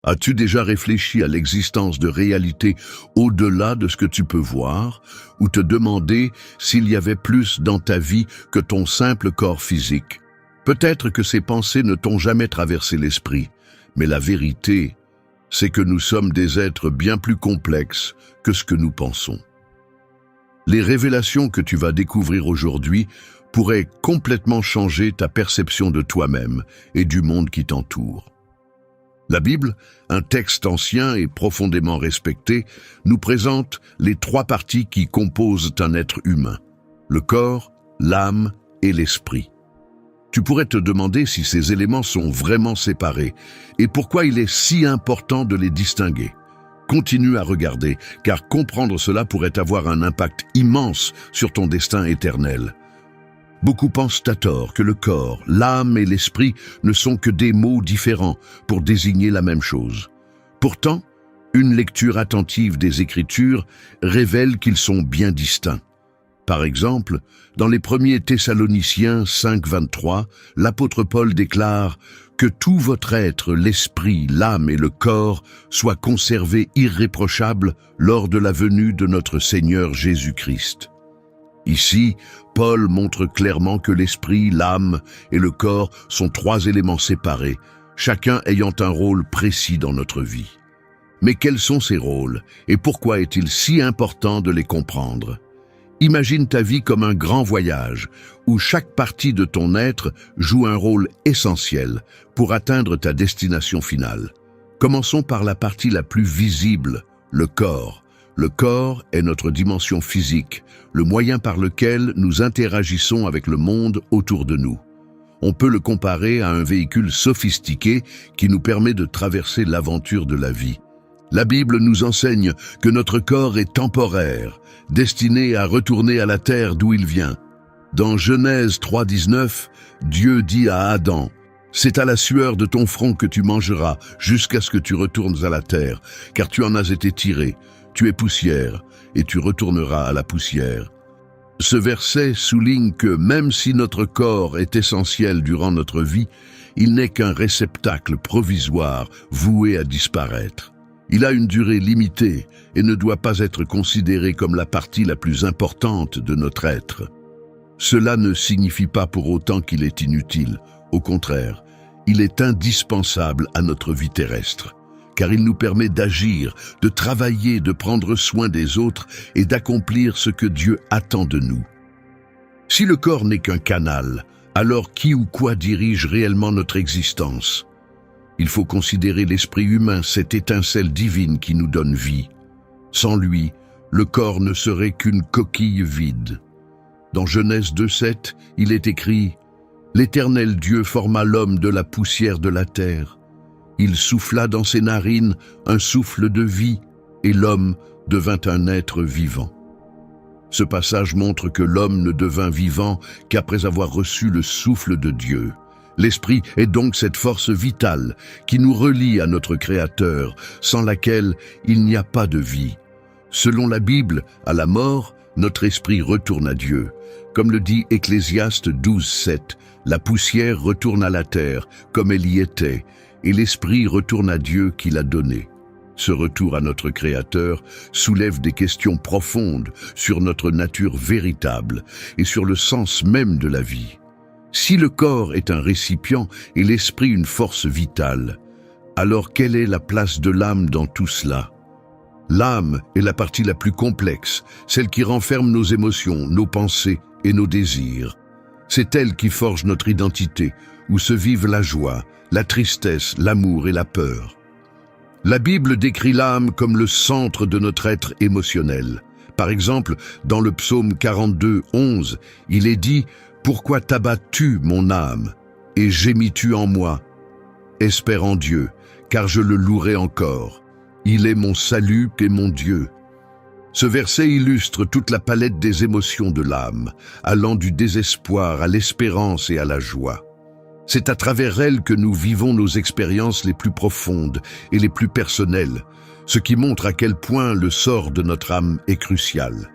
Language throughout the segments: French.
As-tu déjà réfléchi à l'existence de réalités au-delà de ce que tu peux voir, ou te demander s'il y avait plus dans ta vie que ton simple corps physique? Peut-être que ces pensées ne t'ont jamais traversé l'esprit, mais la vérité, c'est que nous sommes des êtres bien plus complexes que ce que nous pensons. Les révélations que tu vas découvrir aujourd'hui pourraient complètement changer ta perception de toi-même et du monde qui t'entoure. La Bible, un texte ancien et profondément respecté, nous présente les trois parties qui composent un être humain: le corps, l'âme et l'esprit. Tu pourrais te demander si ces éléments sont vraiment séparés et pourquoi il est si important de les distinguer. Continue à regarder, car comprendre cela pourrait avoir un impact immense sur ton destin éternel. Beaucoup pensent à tort que le corps, l'âme et l'esprit ne sont que des mots différents pour désigner la même chose. Pourtant, une lecture attentive des Écritures révèle qu'ils sont bien distincts. Par exemple, dans les 1er Thessaloniciens 5:23, l'apôtre Paul déclare que tout votre être, l'esprit, l'âme et le corps soient conservés irréprochables lors de la venue de notre Seigneur Jésus-Christ. Ici, Paul montre clairement que l'esprit, l'âme et le corps sont trois éléments séparés, chacun ayant un rôle précis dans notre vie. Mais quels sont ces rôles et pourquoi est-il si important de les comprendre? Imagine ta vie comme un grand voyage où chaque partie de ton être joue un rôle essentiel pour atteindre ta destination finale. Commençons par la partie la plus visible, le corps. Le corps est notre dimension physique, le moyen par lequel nous interagissons avec le monde autour de nous. On peut le comparer à un véhicule sophistiqué qui nous permet de traverser l'aventure de la vie. La Bible nous enseigne que notre corps est temporaire, destiné à retourner à la terre d'où il vient. Dans Genèse 3:19, Dieu dit à Adam: « C'est à la sueur de ton front que tu mangeras jusqu'à ce que tu retournes à la terre, car tu en as été tiré. Tu es poussière, et tu retourneras à la poussière. » Ce verset souligne que même si notre corps est essentiel durant notre vie, il n'est qu'un réceptacle provisoire voué à disparaître. Il a une durée limitée et ne doit pas être considéré comme la partie la plus importante de notre être. Cela ne signifie pas pour autant qu'il est inutile. Au contraire, il est indispensable à notre vie terrestre, car il nous permet d'agir, de travailler, de prendre soin des autres et d'accomplir ce que Dieu attend de nous. Si le corps n'est qu'un canal, alors qui ou quoi dirige réellement notre existence? Il faut considérer l'esprit humain, cette étincelle divine qui nous donne vie. Sans lui, le corps ne serait qu'une coquille vide. Dans Genèse 2:7, il est écrit: « L'Éternel Dieu forma l'homme de la poussière de la terre. Il souffla dans ses narines un souffle de vie, et l'homme devint un être vivant. » Ce passage montre que l'homme ne devint vivant qu'après avoir reçu le souffle de Dieu. L'esprit est donc cette force vitale qui nous relie à notre Créateur, sans laquelle il n'y a pas de vie. Selon la Bible, à la mort, notre esprit retourne à Dieu. Comme le dit Ecclésiaste 12:7, la poussière retourne à la terre, comme elle y était, et l'esprit retourne à Dieu qui l'a donné. Ce retour à notre Créateur soulève des questions profondes sur notre nature véritable et sur le sens même de la vie. Si le corps est un récipient et l'esprit une force vitale, alors quelle est la place de l'âme dans tout cela? L'âme est la partie la plus complexe, celle qui renferme nos émotions, nos pensées et nos désirs. C'est elle qui forge notre identité, où se vivent la joie, la tristesse, l'amour et la peur. La Bible décrit l'âme comme le centre de notre être émotionnel. Par exemple, dans le psaume 42:11, il est dit: « Pourquoi t'abats-tu, mon âme, et gémis-tu en moi? Espère en Dieu, car je le louerai encore. Il est mon salut et mon Dieu. » Ce verset illustre toute la palette des émotions de l'âme, allant du désespoir à l'espérance et à la joie. C'est à travers elle que nous vivons nos expériences les plus profondes et les plus personnelles, ce qui montre à quel point le sort de notre âme est crucial.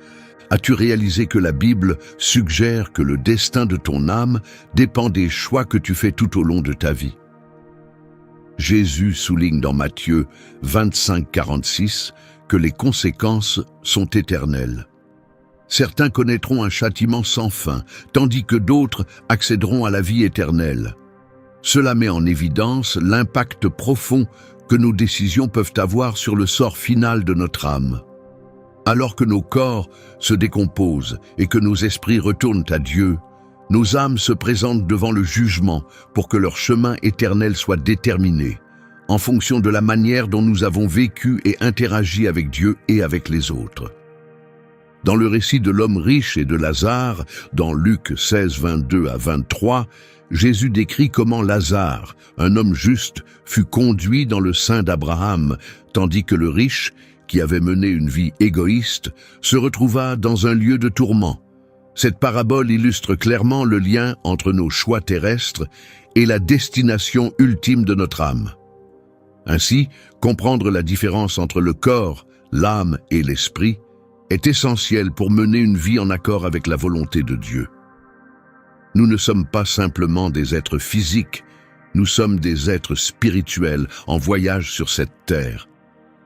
As-tu réalisé que la Bible suggère que le destin de ton âme dépend des choix que tu fais tout au long de ta vie? Jésus souligne dans Matthieu 25:46 que les conséquences sont éternelles. Certains connaîtront un châtiment sans fin, tandis que d'autres accéderont à la vie éternelle. Cela met en évidence l'impact profond que nos décisions peuvent avoir sur le sort final de notre âme. Alors que nos corps se décomposent et que nos esprits retournent à Dieu, nos âmes se présentent devant le jugement pour que leur chemin éternel soit déterminé, en fonction de la manière dont nous avons vécu et interagi avec Dieu et avec les autres. Dans le récit de l'homme riche et de Lazare, dans Luc 16:22-23, Jésus décrit comment Lazare, un homme juste, fut conduit dans le sein d'Abraham, tandis que le riche, qui avait mené une vie égoïste, se retrouva dans un lieu de tourment. Cette parabole illustre clairement le lien entre nos choix terrestres et la destination ultime de notre âme. Ainsi, comprendre la différence entre le corps, l'âme et l'esprit est essentiel pour mener une vie en accord avec la volonté de Dieu. Nous ne sommes pas simplement des êtres physiques, nous sommes des êtres spirituels en voyage sur cette terre.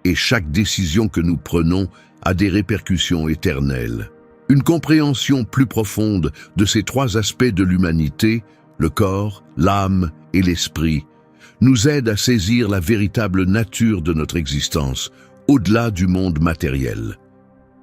Et chaque décision que nous prenons a des répercussions éternelles. Une compréhension plus profonde de ces trois aspects de l'humanité, le corps, l'âme et l'esprit, nous aide à saisir la véritable nature de notre existence, au-delà du monde matériel.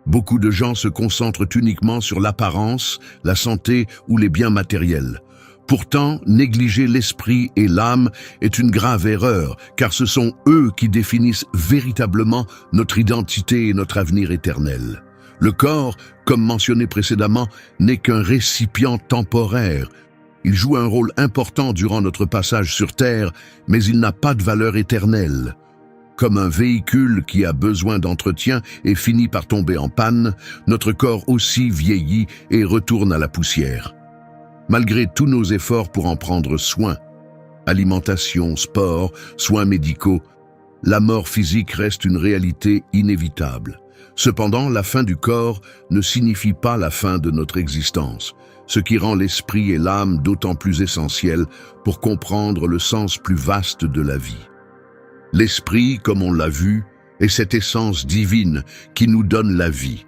Beaucoup de gens se concentrent uniquement sur l'apparence, la santé ou les biens matériels. Pourtant, négliger l'esprit et l'âme est une grave erreur, car ce sont eux qui définissent véritablement notre identité et notre avenir éternel. Le corps, comme mentionné précédemment, n'est qu'un récipient temporaire. Il joue un rôle important durant notre passage sur Terre, mais il n'a pas de valeur éternelle. Comme un véhicule qui a besoin d'entretien et finit par tomber en panne, notre corps aussi vieillit et retourne à la poussière. Malgré tous nos efforts pour en prendre soin, alimentation, sport, soins médicaux, la mort physique reste une réalité inévitable. Cependant, la fin du corps ne signifie pas la fin de notre existence, ce qui rend l'esprit et l'âme d'autant plus essentiels pour comprendre le sens plus vaste de la vie. L'esprit, comme on l'a vu, est cette essence divine qui nous donne la vie.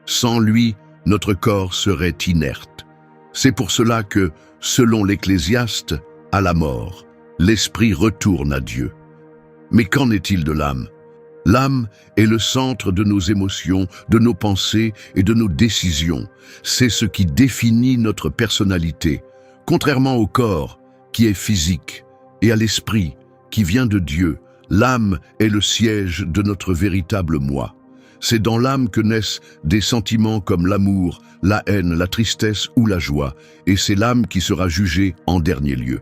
Sans lui, notre corps serait inerte. C'est pour cela que, selon l'Ecclésiaste, à la mort, l'esprit retourne à Dieu. Mais qu'en est-il de l'âme? L'âme est le centre de nos émotions, de nos pensées et de nos décisions. C'est ce qui définit notre personnalité, contrairement au corps, qui est physique, et à l'esprit, qui vient de Dieu. L'âme est le siège de notre véritable moi. C'est dans l'âme que naissent des sentiments comme l'amour, la haine, la tristesse ou la joie, et c'est l'âme qui sera jugée en dernier lieu.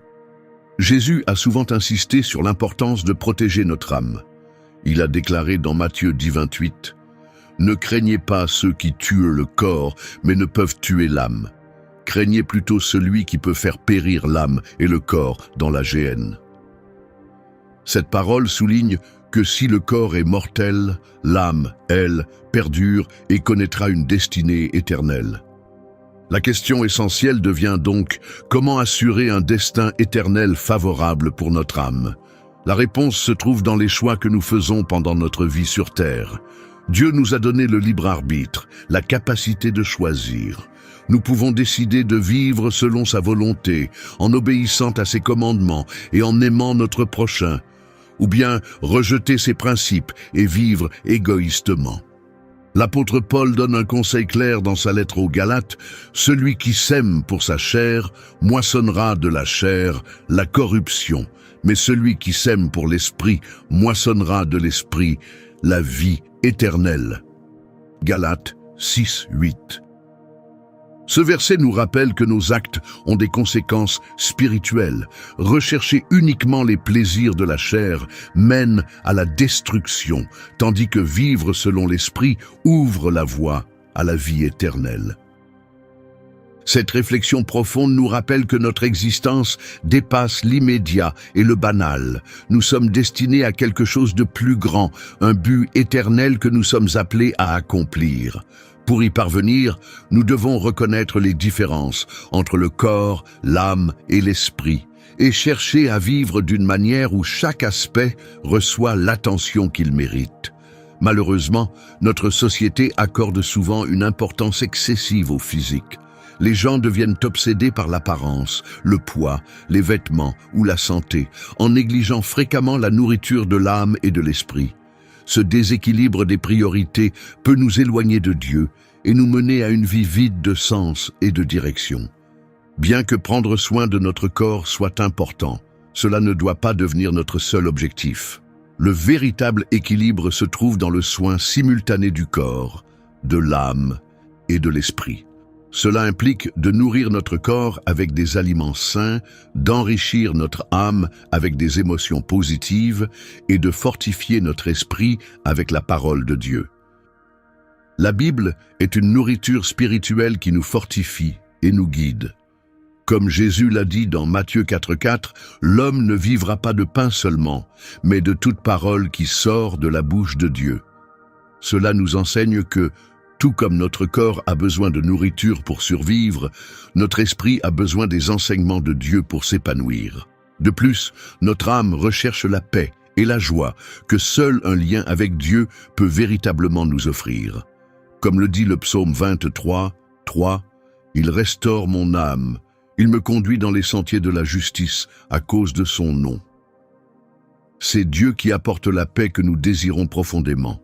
Jésus a souvent insisté sur l'importance de protéger notre âme. Il a déclaré dans Matthieu 10:28 « Ne craignez pas ceux qui tuent le corps, mais ne peuvent tuer l'âme. Craignez plutôt celui qui peut faire périr l'âme et le corps dans la géhenne. » Cette parole souligne que si le corps est mortel, l'âme, elle, perdure et connaîtra une destinée éternelle. La question essentielle devient donc comment assurer un destin éternel favorable pour notre âme. La réponse se trouve dans les choix que nous faisons pendant notre vie sur Terre. Dieu nous a donné le libre arbitre, la capacité de choisir. Nous pouvons décider de vivre selon sa volonté, en obéissant à ses commandements et en aimant notre prochain, ou bien rejeter ses principes et vivre égoïstement. L'apôtre Paul donne un conseil clair dans sa lettre aux Galates: « Celui qui sème pour sa chair moissonnera de la chair la corruption, mais celui qui sème pour l'esprit moissonnera de l'esprit la vie éternelle. » Galates 6:8. Ce verset nous rappelle que nos actes ont des conséquences spirituelles. Rechercher uniquement les plaisirs de la chair mène à la destruction, tandis que vivre selon l'esprit ouvre la voie à la vie éternelle. Cette réflexion profonde nous rappelle que notre existence dépasse l'immédiat et le banal. Nous sommes destinés à quelque chose de plus grand, un but éternel que nous sommes appelés à accomplir. Pour y parvenir, nous devons reconnaître les différences entre le corps, l'âme et l'esprit, et chercher à vivre d'une manière où chaque aspect reçoit l'attention qu'il mérite. Malheureusement, notre société accorde souvent une importance excessive au physique. Les gens deviennent obsédés par l'apparence, le poids, les vêtements ou la santé, en négligeant fréquemment la nourriture de l'âme et de l'esprit. Ce déséquilibre des priorités peut nous éloigner de Dieu et nous mener à une vie vide de sens et de direction. Bien que prendre soin de notre corps soit important, cela ne doit pas devenir notre seul objectif. Le véritable équilibre se trouve dans le soin simultané du corps, de l'âme et de l'esprit. Cela implique de nourrir notre corps avec des aliments sains, d'enrichir notre âme avec des émotions positives et de fortifier notre esprit avec la parole de Dieu. La Bible est une nourriture spirituelle qui nous fortifie et nous guide. Comme Jésus l'a dit dans Matthieu 4,4, « L'homme ne vivra pas de pain seulement, mais de toute parole qui sort de la bouche de Dieu. » Cela nous enseigne que, tout comme notre corps a besoin de nourriture pour survivre, notre esprit a besoin des enseignements de Dieu pour s'épanouir. De plus, notre âme recherche la paix et la joie que seul un lien avec Dieu peut véritablement nous offrir. Comme le dit le psaume 23, 3, « Il restaure mon âme, il me conduit dans les sentiers de la justice à cause de son nom. » C'est Dieu qui apporte la paix que nous désirons profondément.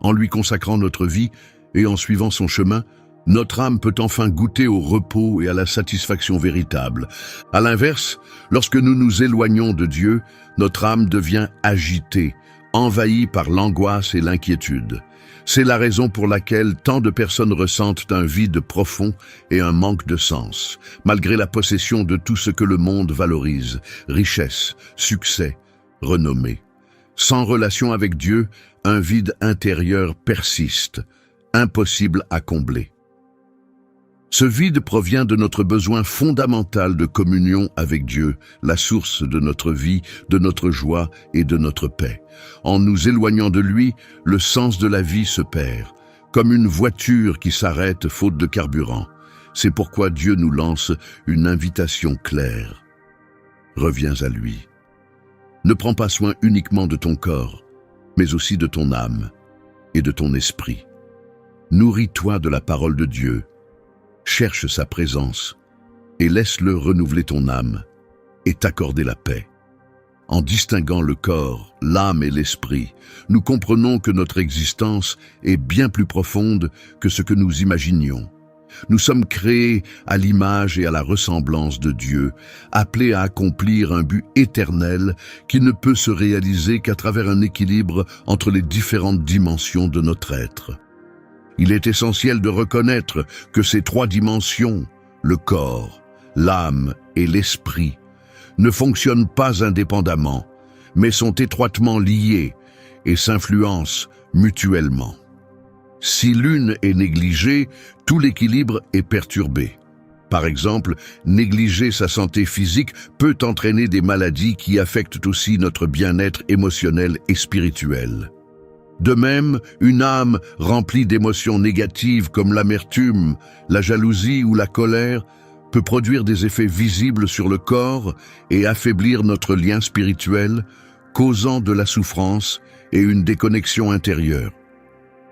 En lui consacrant notre vie et en suivant son chemin, notre âme peut enfin goûter au repos et à la satisfaction véritable. À l'inverse, lorsque nous nous éloignons de Dieu, notre âme devient agitée, envahie par l'angoisse et l'inquiétude. C'est la raison pour laquelle tant de personnes ressentent un vide profond et un manque de sens, malgré la possession de tout ce que le monde valorise, richesse, succès, renommée. Sans relation avec Dieu, un vide intérieur persiste, impossible à combler. Ce vide provient de notre besoin fondamental de communion avec Dieu, la source de notre vie, de notre joie et de notre paix. En nous éloignant de lui, le sens de la vie se perd, comme une voiture qui s'arrête faute de carburant. C'est pourquoi Dieu nous lance une invitation claire. Reviens à lui. Ne prends pas soin uniquement de ton corps, mais aussi de ton âme et de ton esprit. Nourris-toi de la parole de Dieu, cherche sa présence et laisse-le renouveler ton âme et t'accorder la paix. En distinguant le corps, l'âme et l'esprit, nous comprenons que notre existence est bien plus profonde que ce que nous imaginions. Nous sommes créés à l'image et à la ressemblance de Dieu, appelés à accomplir un but éternel qui ne peut se réaliser qu'à travers un équilibre entre les différentes dimensions de notre être. Il est essentiel de reconnaître que ces trois dimensions, le corps, l'âme et l'esprit, ne fonctionnent pas indépendamment, mais sont étroitement liées et s'influencent mutuellement. Si l'une est négligée, tout l'équilibre est perturbé. Par exemple, négliger sa santé physique peut entraîner des maladies qui affectent aussi notre bien-être émotionnel et spirituel. De même, une âme remplie d'émotions négatives comme l'amertume, la jalousie ou la colère peut produire des effets visibles sur le corps et affaiblir notre lien spirituel, causant de la souffrance et une déconnexion intérieure.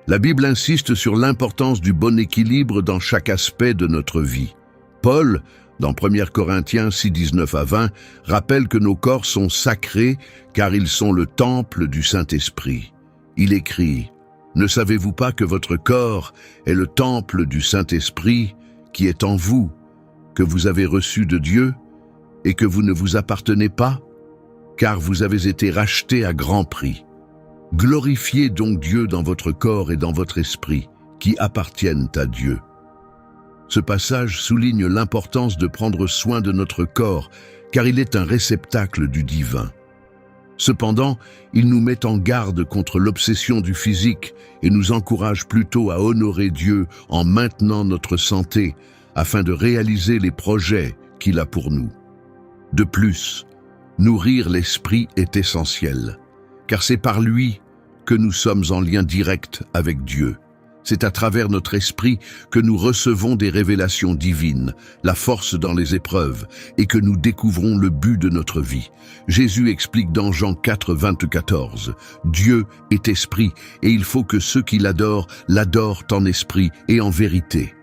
La Bible insiste sur l'importance du bon équilibre dans chaque aspect de notre vie. Paul, dans 1 Corinthiens 6, 19 à 20, rappelle que nos corps sont sacrés car ils sont le temple du Saint-Esprit. Il écrit « Ne savez-vous pas que votre corps est le temple du Saint-Esprit qui est en vous, que vous avez reçu de Dieu, et que vous ne vous appartenez pas, car vous avez été rachetés à grand prix. Glorifiez donc Dieu dans votre corps et dans votre esprit, qui appartiennent à Dieu. » Ce passage souligne l'importance de prendre soin de notre corps, car il est un réceptacle du divin. Cependant, il nous met en garde contre l'obsession du physique et nous encourage plutôt à honorer Dieu en maintenant notre santé, afin de réaliser les projets qu'il a pour nous. De plus, nourrir l'esprit est essentiel, car c'est par lui que nous sommes en lien direct avec Dieu. C'est à travers notre esprit que nous recevons des révélations divines, la force dans les épreuves, et que nous découvrons le but de notre vie. Jésus explique dans Jean 4, 14, « Dieu est esprit, et il faut que ceux qui l'adorent en esprit et en vérité. »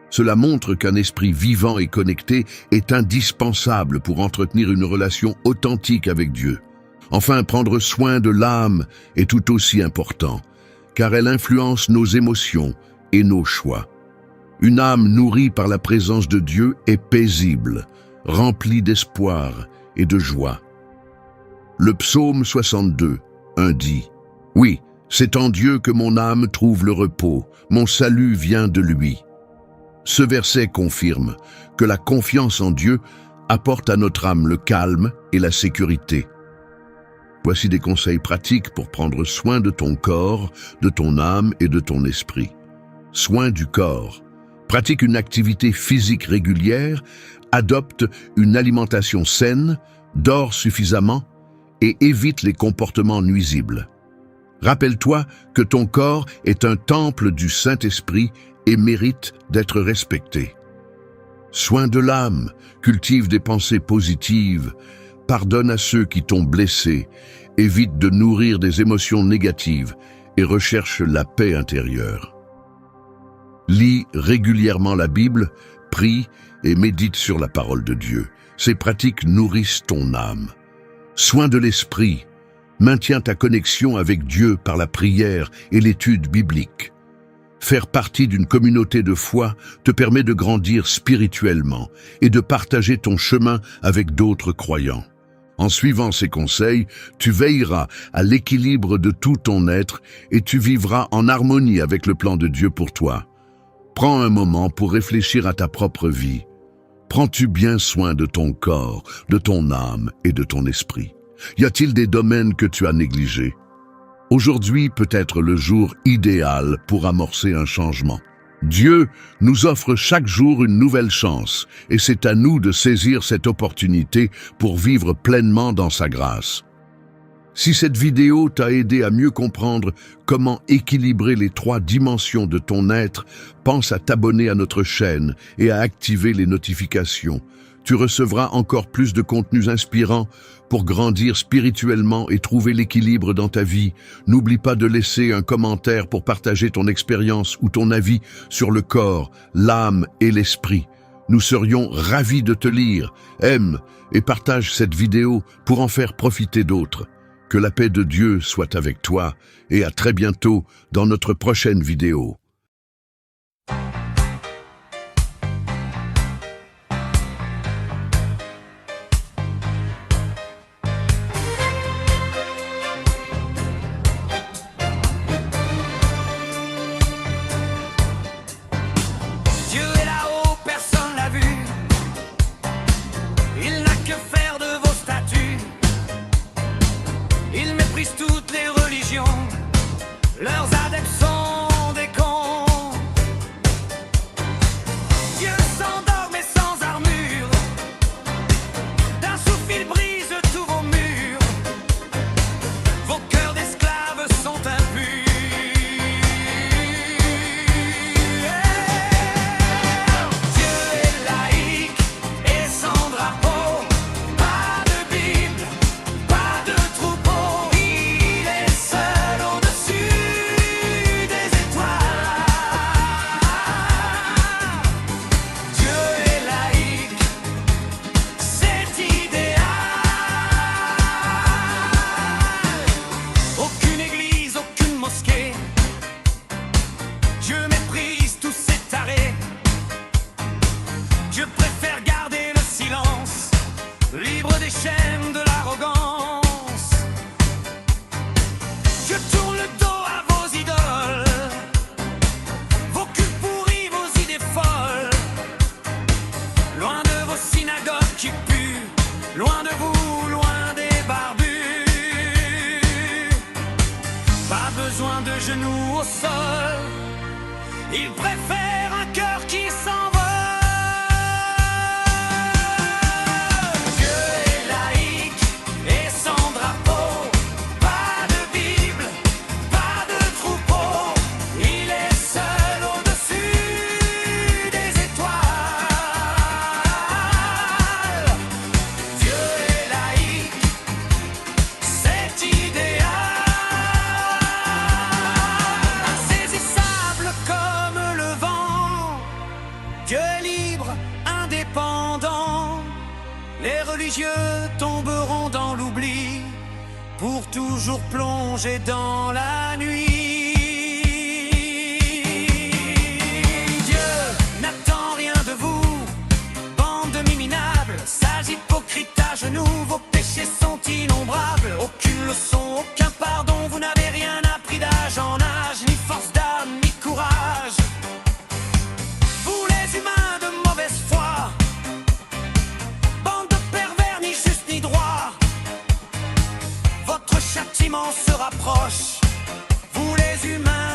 Cela montre qu'un esprit vivant et connecté est indispensable pour entretenir une relation authentique avec Dieu. Enfin, prendre soin de l'âme est tout aussi important, car elle influence nos émotions et nos choix. Une âme nourrie par la présence de Dieu est paisible, remplie d'espoir et de joie. Le psaume 62, 1 dit « Oui, c'est en Dieu que mon âme trouve le repos, mon salut vient de lui. » Ce verset confirme que la confiance en Dieu apporte à notre âme le calme et la sécurité. Voici des conseils pratiques pour prendre soin de ton corps, de ton âme et de ton esprit. Soin du corps. Pratique une activité physique régulière, adopte une alimentation saine, dors suffisamment et évite les comportements nuisibles. Rappelle-toi que ton corps est un temple du Saint-Esprit et mérite d'être respecté. Soin de l'âme, cultive des pensées positives, pardonne à ceux qui t'ont blessé, évite de nourrir des émotions négatives et recherche la paix intérieure. Lis régulièrement la Bible, prie et médite sur la parole de Dieu. Ces pratiques nourrissent ton âme. Soin de l'esprit, maintiens ta connexion avec Dieu par la prière et l'étude biblique. Faire partie d'une communauté de foi te permet de grandir spirituellement et de partager ton chemin avec d'autres croyants. En suivant ces conseils, tu veilleras à l'équilibre de tout ton être et tu vivras en harmonie avec le plan de Dieu pour toi. Prends un moment pour réfléchir à ta propre vie. Prends-tu bien soin de ton corps, de ton âme et de ton esprit? Y a-t-il des domaines que tu as négligés? Aujourd'hui peut être le jour idéal pour amorcer un changement. Dieu nous offre chaque jour une nouvelle chance et c'est à nous de saisir cette opportunité pour vivre pleinement dans sa grâce. Si cette vidéo t'a aidé à mieux comprendre comment équilibrer les 3 dimensions de ton être, pense à t'abonner à notre chaîne et à activer les notifications. Tu recevras encore plus de contenus inspirants pour grandir spirituellement et trouver l'équilibre dans ta vie. N'oublie pas de laisser un commentaire pour partager ton expérience ou ton avis sur le corps, l'âme et l'esprit. Nous serions ravis de te lire. Aime et partage cette vidéo pour en faire profiter d'autres. Que la paix de Dieu soit avec toi et à très bientôt dans notre prochaine vidéo. Toutes les religions, leurs adeptes sont des cons. Dieu s'endort mais sans armure, d'un souffle il brise tous vos murs. Vos cœurs d'esclaves sont impurs. Dieu est laïque et sans drapeau, pas de Bible, pas de troupeau. Je préfère garder le silence, libre des chaînes de l'arrogance. Je tourne le dos à vos idoles, vos cultes pourris, vos idées folles. Loin de vos synagogues qui puent, loin de vous, loin des barbus. Pas besoin de genoux au sol, ils préfèrent un cœur qui s'envole. Il religieux tomberont dans l'oubli, pour toujours plongés dans la nuit. Dieu n'attend rien de vous, bande de minables, sales hypocrites à genoux, vos péchés sont innombrables. Aucune leçon, aucun pardon, vous n'avez rien appris d'âge en âge, ni force d'âme, ni courage. Vous les humains de mauvaise foi, bande de pervers, ni juste ni droit, votre châtiment se rapproche, vous les humains